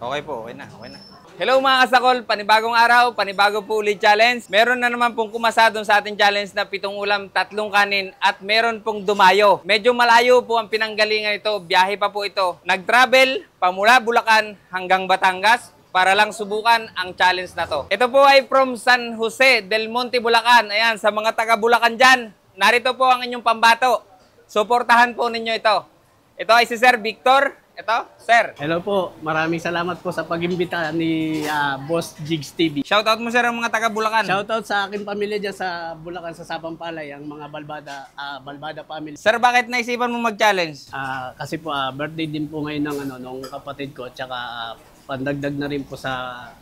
Okay po, okay na, okay na. Hello mga kasakol, panibagong araw, panibago po ulit challenge. Meron na naman pong kumasa doon sa ating challenge na 7 ulam, 3 kanin at meron pong dumayo. Medyo malayo po ang pinanggalingan ito, biyahe pa po ito. Nag-travel pamula Bulacan hanggang Batangas para lang subukan ang challenge na to. Ito po ay from San Jose del Monte, Bulacan. Ayan, sa mga taga Bulacan dyan, narito po ang inyong pambato. Suportahan po ninyo ito. Ito ay si Sir Victor. Ito, Sir. Hello po. Maraming salamat po sa pag-imbita ni Boss Jigs TV. Shoutout mo, Sir, ang mga taga Bulacan. Shoutout sa aking pamilya dyan sa Bulacan, sa Sapampalay, ang mga Balbada family. Sir, bakit naisipan mo mag-challenge? Kasi po birthday din po ngayon ng nung kapatid ko, tsaka pandagdag na rin po sa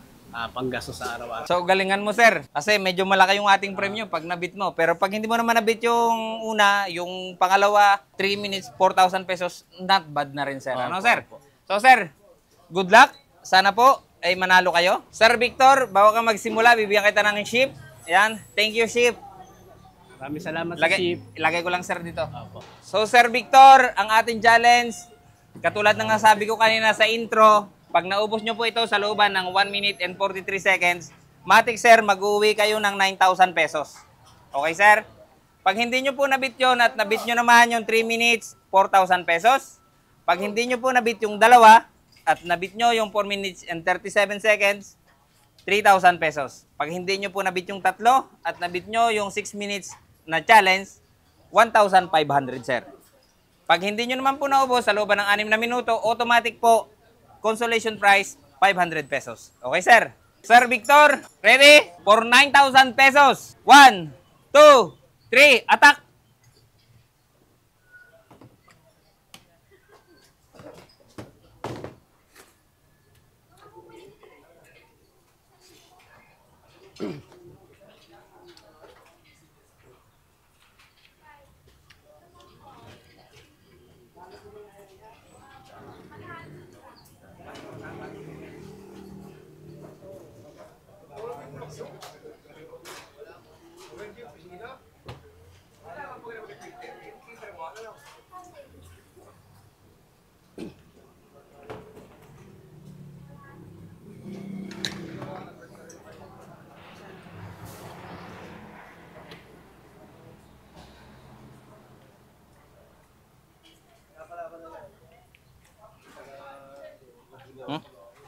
panggasto sa araw-araw. So, galingan mo, Sir. Kasi medyo malaki yung ating premium pag nabit mo. Pero pag hindi mo naman nabit yung una, yung pangalawa, 3 minutes, 4,000 pesos, not bad na rin, Sir. Ano, Sir? So, Sir, good luck. Sana po ay manalo kayo. Sir Victor, bago ka magsimula, bibigyan kita ng ship. Ayan. Thank you, ship. Maraming salamat sa ship. Ilagay ko lang, Sir, dito. Opo. So, Sir Victor, ang ating challenge, katulad ng nasabi ko kanina sa intro, pag naubos nyo po ito sa looban ng 1 minute and 43 seconds, matik, Sir, mag-uwi kayo ng 9,000 pesos. Okay, Sir? Pag hindi nyo po nabit yun at nabit nyo naman yung 3 minutes, 4,000 pesos. Pag hindi nyo po nabit yung dalawa at nabit nyo yung 4 minutes and 37 seconds, 3,000 pesos. Pag hindi nyo po nabit yung tatlo at nabit nyo yung 6 minutes na challenge, 1,500, Sir. Pag hindi nyo naman po naubos sa looban ng 6 na minuto, automatic po, consolation price, 500 pesos. Okay, Sir? Sir Victor, ready? For 9,000 pesos. 1, 2, 3, attack!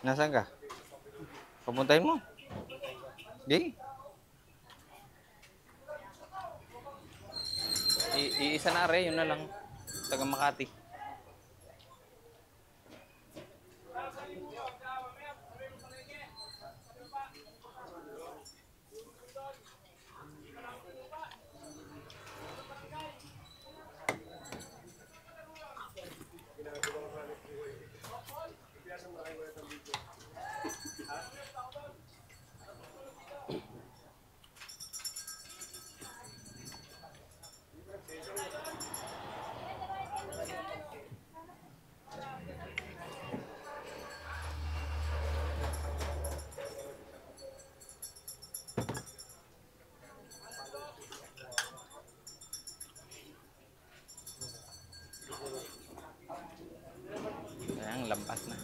Nasaan ka? Papuntahin mo. Di. Iisa na yun na lang. Taga Makati. Ayan, lampas na.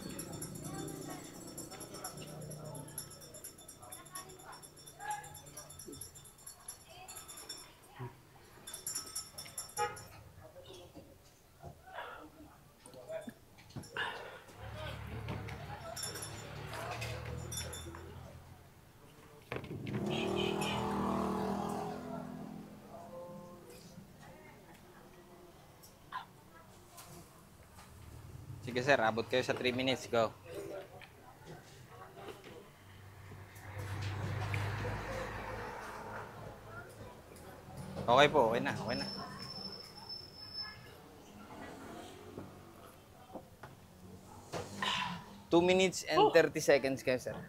Sige, Sir, abot kayo sa 3 minutes. Go. Okay po, okay na, okay na. Two minutes and 30 seconds kayo, Sir.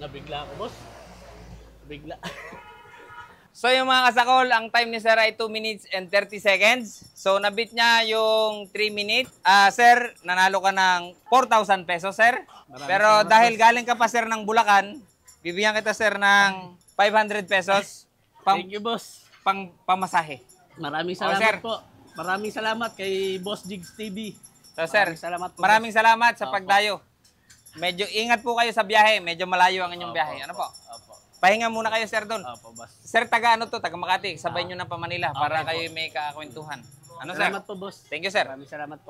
Nabigla ako, boss. Nabigla. So yung mga kasakol, ang time ni Sir ay 2 minutes and 30 seconds. So nabit niya yung 3 minutes. Sir, nanalo ka ng 4,000 pesos, Sir. Pero dahil galing ka pa, Sir, ng Bulacan, bibigyan kita, Sir, ng 500 pesos. Thank you, boss. Pamasahe. Maraming salamat po. Maraming salamat kay Boss Jigs TV. So So sir, Salamat po. maraming salamat sa Opo. pagdayo. Medyo ingat po kayo sa biyahe. Medyo malayo ang inyong biyahe. Ano po? Opo. Pahinga muna kayo, sir, doon. Opo, boss. Sir, taga ano to? Taga Makati. Sabay nyo na pa Manila para Okay po. kayo may kakwentuhan. Ano, sir? Salamat po, boss. Thank you, sir. Maraming salamat po.